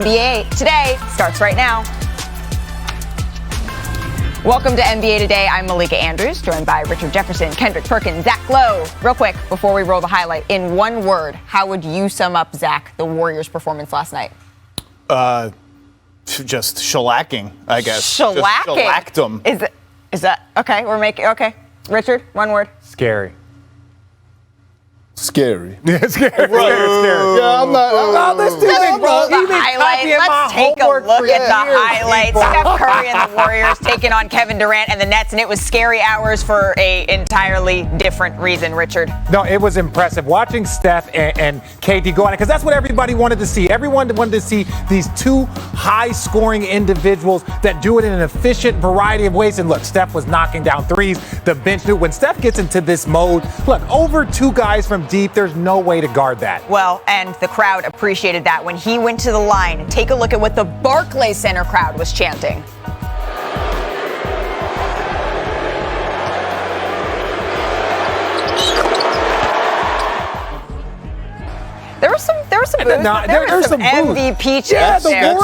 NBA Today starts right now. Welcome to NBA Today. I'm Malika Andrews, joined by Richard Jefferson, Kendrick Perkins, Zach Lowe. Real quick, before we roll the highlight, in one word, how would you sum up, Zach, the Warriors' performance last night? Just shellacking, I guess. Shellacking? Just shellacked them. Is that okay? Okay. Richard, one word. Scary. Scary. Yeah, scary. Scary. Yeah, I'm not. Let's do it, bro. The highlights. Let's take a look at the highlights. Steph Curry and the Warriors taking on Kevin Durant and the Nets, and it was scary hours for an entirely different reason, Richard. No, it was impressive. Watching Steph and KD go on it, because that's what everybody wanted to see. Everyone wanted to see these two high-scoring individuals that do it in an efficient variety of ways. And look, Steph was knocking down threes. The bench knew. When Steph gets into this mode, look, over two guys from deep, there's no way to guard that. Well, and the crowd appreciated that. When he went to the line, take a look at what the Barclays Center crowd was chanting. There was some MVP chants there.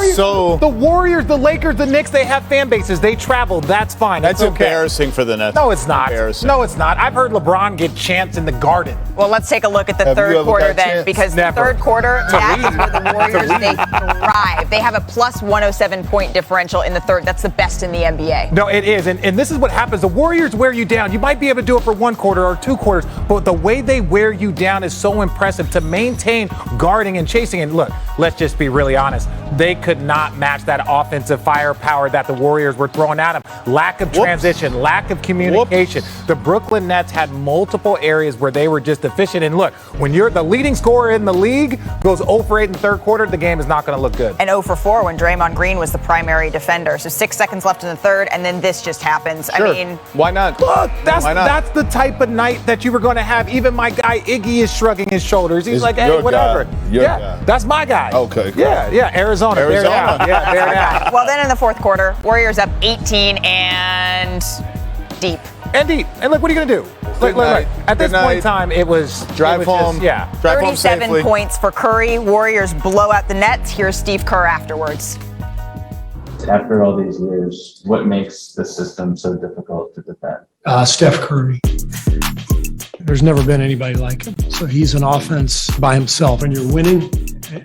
The Warriors, the Lakers, the Knicks, they have fan bases. They travel. That's fine. That's okay. embarrassing for the Nets. No, it's not. No, it's not. I've heard LeBron get chants in the Garden. Well, let's take a look at the third quarter then, because the third quarter, that is where the Warriors, they thrive. They have a plus 107 point differential in the third. That's the best in the NBA. No, it is. And this is what happens. The Warriors wear you down. You might be able to do it for one quarter or two quarters, but the way they wear you down is so impressive to maintain guarding and chasing. And look, let's just be really honest. They could not match that offensive firepower that the Warriors were throwing at them. Lack of transition, lack of communication. The Brooklyn Nets had multiple areas where they were just efficient. And look, when you're the leading scorer in the league, goes 0 for 8 in the third quarter, the game is not going to look good. And 0 for 4 when Draymond Green was the primary defender. So 6 seconds left in the third, and then this just happens. Sure. I mean, why not? Look, that's the type of night that you were going to have. Even my guy Iggy is shrugging his shoulders. He's like, hey, whatever. Guy. That's my guy. Okay. Yeah, Arizona. Bear down. Yeah, bear down. Well, then in the fourth quarter, Warriors up 18 and deep. And look, what are you going to do? Look, at this point in time, it was drive home. Drive 37 home points for Curry. Warriors blow out the Nets. Here's Steve Kerr afterwards. After all these years, what makes the system so difficult to defend? Steph Curry. There's never been anybody like him. So he's an offense by himself. When you're winning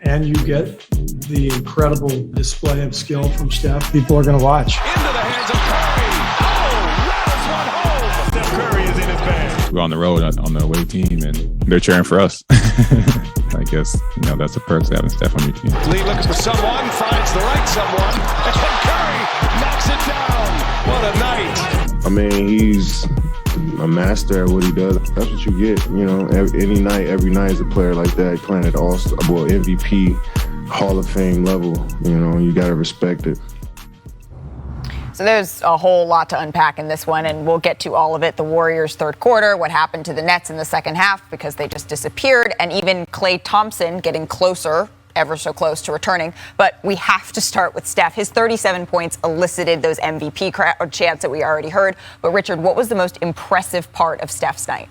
and you get the incredible display of skill from Steph, people are going to watch. Into the hands of Curry. Oh, rattles one home. Steph Curry is in his bag. We're on the road on the away team, and they're cheering for us. I guess, that's a perk to having Steph on your team. Lee looks for someone, finds the right someone, and Curry knocks it down. What a night. I mean, he's a master at what he does. That's what you get, every night as a player like that, playing at MVP, Hall of Fame level, you got to respect it. So there's a whole lot to unpack in this one, and we'll get to all of it. The Warriors' third quarter, what happened to the Nets in the second half because they just disappeared, and even Klay Thompson getting closer, ever so close to returning. But we have to start with Steph. His 37 points elicited those MVP chants that we already heard. But Richard, what was the most impressive part of Steph's night?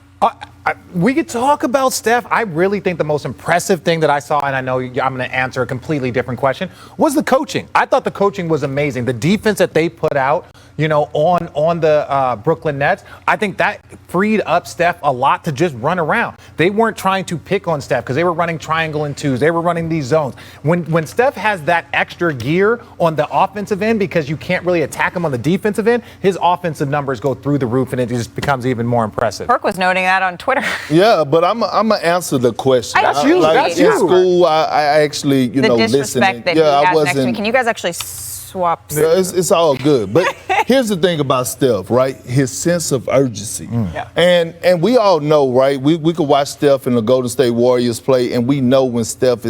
We could talk about Steph. I really think the most impressive thing that I saw, and I know I'm going to answer a completely different question, was the coaching. I thought the coaching was amazing. The defense that they put out, on the Brooklyn Nets, I think that freed up Steph a lot to just run around. They weren't trying to pick on Steph because they were running triangle and twos. They were running these zones. When Steph has that extra gear on the offensive end because you can't really attack him on the defensive end, his offensive numbers go through the roof, and it just becomes even more impressive. Perk was noting that on Twitter. Yeah, but I'm gonna answer the question. That's you. Like in school, I actually, the listening. That I wasn't. Next week. Can you guys actually swap? Yeah, it's all good. But here's the thing about Steph, right? His sense of urgency. Yeah. And we all know, right? We could watch Steph and the Golden State Warriors play, and we know when Steph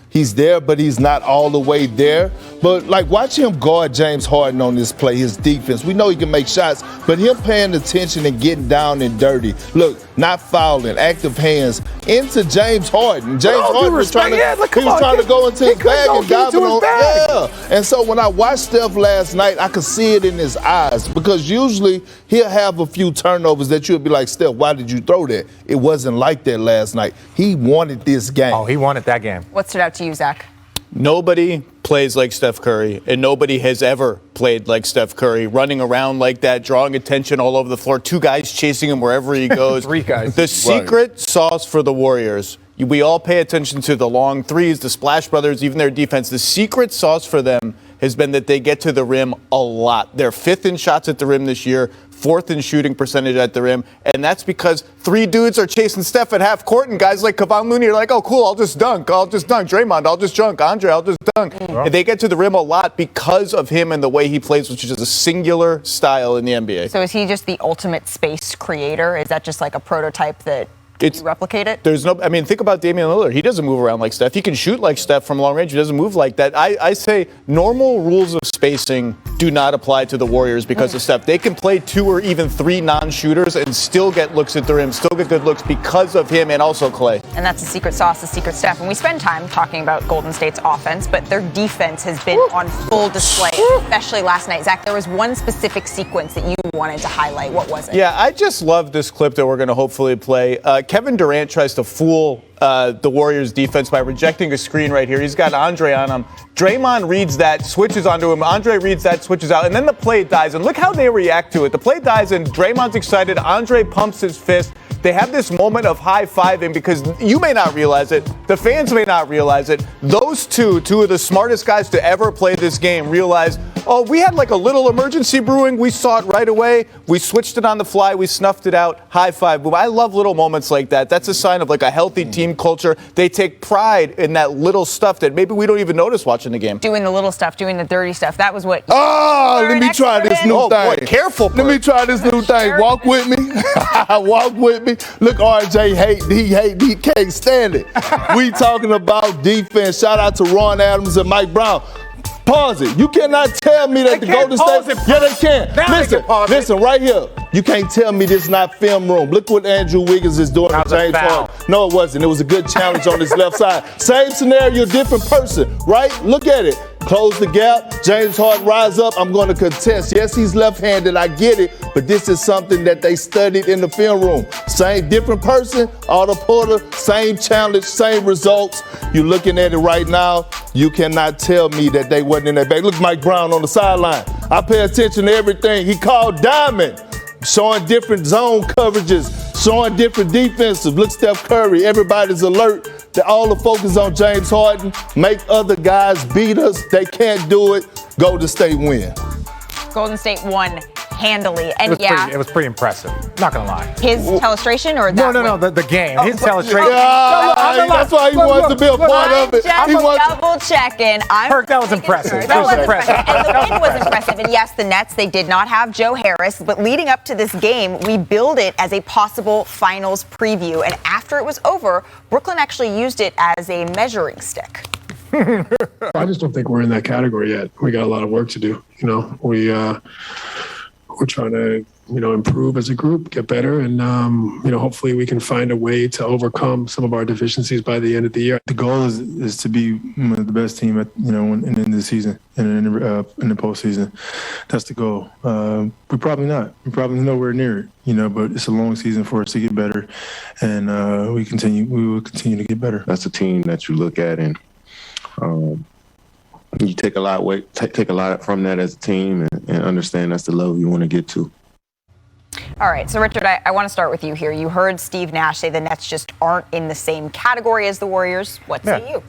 he's there, but he's not all the way there. But, watch him guard James Harden on this play, his defense. We know he can make shots, but him paying attention and getting down and dirty. Look, not fouling, active hands into James Harden. James Harden was trying to go into his bag and dive on. Yeah. And so when I watched Steph last night, I could see it in his eyes because usually he'll have a few turnovers that you'll be like, Steph, why did you throw that? It wasn't like that last night. He wanted this game. Oh, he wanted that game. What stood out to you, Zach? Nobody plays like Steph Curry, and nobody has ever played like Steph Curry, running around like that, drawing attention all over the floor, 2 guys chasing him wherever he goes. 3 guys. The secret sauce for the Warriors, we all pay attention to the long threes, the Splash Brothers, even their defense. The secret sauce for them has been that they get to the rim a lot. They're 5th in shots at the rim this year, 4th in shooting percentage at the rim, and that's because 3 dudes are chasing Steph at half court, and guys like Kevon Looney are like, oh, cool, I'll just dunk. Draymond, I'll just dunk. Andre, I'll just dunk. And they get to the rim a lot because of him and the way he plays, which is a singular style in the NBA. So is he just the ultimate space creator? Is that just like a prototype that you replicate it? Think about Damian Lillard. He doesn't move around like Steph. He can shoot like Steph from long range. He doesn't move like that. I say normal rules of spacing do not apply to the Warriors because of Steph. They can play 2 or even 3 non-shooters and still get looks at the rim, still get good looks because of him and also Clay. And that's the secret sauce, the secret Steph. And we spend time talking about Golden State's offense, but their defense has been on full display, especially last night. Zach, there was one specific sequence that you wanted to highlight. What was it? Yeah, I just love this clip that we're going to hopefully play. Kevin Durant tries to fool the Warriors defense by rejecting a screen right here. He's got Andre on him. Draymond reads that, switches onto him. Andre reads that, switches out, and then the play dies. And look how they react to it. The play dies, and Draymond's excited. Andre pumps his fist. They have this moment of high-fiving because you may not realize it. The fans may not realize it. Those two of the smartest guys to ever play this game, realized, oh, we had like a little emergency brewing. We saw it right away. We switched it on the fly. We snuffed it out. High five. I love little moments like that. That's a sign of like a healthy team culture. They take pride in that little stuff that maybe we don't even notice watching the game. Doing the little stuff, doing the dirty stuff. That was what. Oh, let me try this new thing. Boy, careful. Let me try this new thing. Walk with me. Walk with me. Look, RJ he can't stand it. We talking about defense. Shout out to Ron Adams and Mike Brown. Pause it. You cannot tell me that the Golden State. Yeah, they can. Listen, right here. You can't tell me this is not film room. Look what Andrew Wiggins is doing with James Harden. No, it wasn't. It was a good challenge on his left side. Same scenario, different person, right? Look at it. Close the gap. James Harden rise up. I'm going to contest. Yes, he's left-handed. I get it. But this is something that they studied in the film room. Same different person, Otto Porter, same challenge, same results. You're looking at it right now. You cannot tell me that they wasn't in that bag. Look, Mike Brown on the sideline. I pay attention to everything. He called diamond, showing different zone coverages, showing different defensive. Look, Steph Curry, everybody's alert. They all the focus on James Harden. Make other guys beat us. They can't do it. Golden State win. Golden State won handily. And it was pretty impressive. Not gonna lie. His telestration or that? No, the game. His telestration. That's why he wants to be a part of it. He wants double checking. Perk, that was impressive. That was impressive. And the win was impressive. And yes, the Nets, they did not have Joe Harris, but leading up to this game, we billed it as a possible finals preview. And after it was over, Brooklyn actually used it as a measuring stick. I just don't think we're in that category yet. We got a lot of work to do. We're trying to, improve as a group, get better, and hopefully we can find a way to overcome some of our deficiencies by the end of the year. The goal is to be the best team at in the season and in the postseason. That's the goal. We're probably not. We're probably nowhere near it. But it's a long season for us to get better, and we will continue to get better. That's a team that you look at and. You take a lot from that as a team and understand that's the level you want to get to. All right, so Richard, I want to start with you here. You heard Steve Nash say the Nets just aren't in the same category as the Warriors. What say you?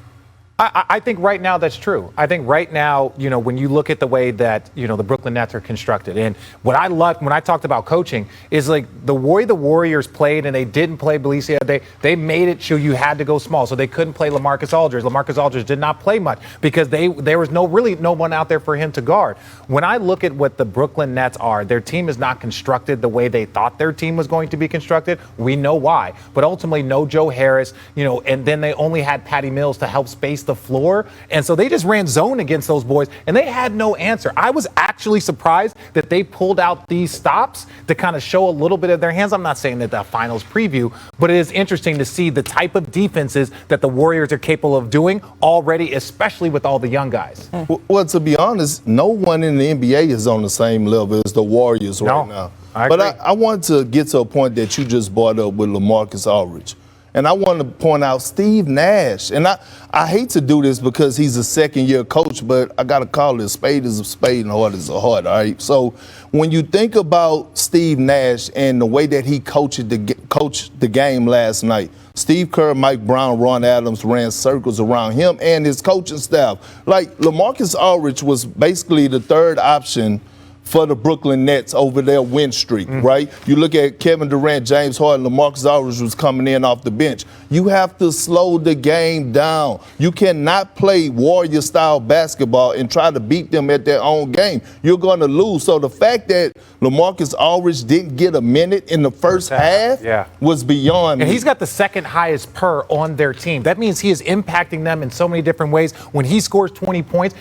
I think right now that's true. I think right now, when you look at the way that, the Brooklyn Nets are constructed, and what I loved when I talked about coaching is like the way the Warriors played, and they didn't play Bledsoe. They made it so you had to go small, so they couldn't play LaMarcus Aldridge. LaMarcus Aldridge did not play much because there was no one out there for him to guard. When I look at what the Brooklyn Nets are, their team is not constructed the way they thought their team was going to be constructed. We know why, but ultimately no Joe Harris, and then they only had Patty Mills to help space the floor, and so they just ran zone against those boys, and they had no answer. I was actually surprised that they pulled out these stops to kind of show a little bit of their hands. I'm not saying that the finals preview, but it is interesting to see the type of defenses that the Warriors are capable of doing already, especially with all the young guys. Well, to be honest, no one in the NBA is on the same level as the Warriors right now. I agree. But I want to get to a point that you just brought up with LaMarcus Aldridge. And I want to point out Steve Nash. And I hate to do this because he's a second-year coach, but I got to call it a spade is a spade and a heart is a heart, all right? So when you think about Steve Nash and the way that he coached the game last night, Steve Kerr, Mike Brown, Ron Adams ran circles around him and his coaching staff. Like, LaMarcus Aldridge was basically the third option for the Brooklyn Nets over their win streak, right? You look at Kevin Durant, James Harden, LaMarcus Aldridge was coming in off the bench. You have to slow the game down. You cannot play Warrior-style basketball and try to beat them at their own game. You're going to lose. So the fact that LaMarcus Aldridge didn't get a minute in the first half was beyond me. And he's got the second highest per on their team. That means he is impacting them in so many different ways. When he scores 20 points,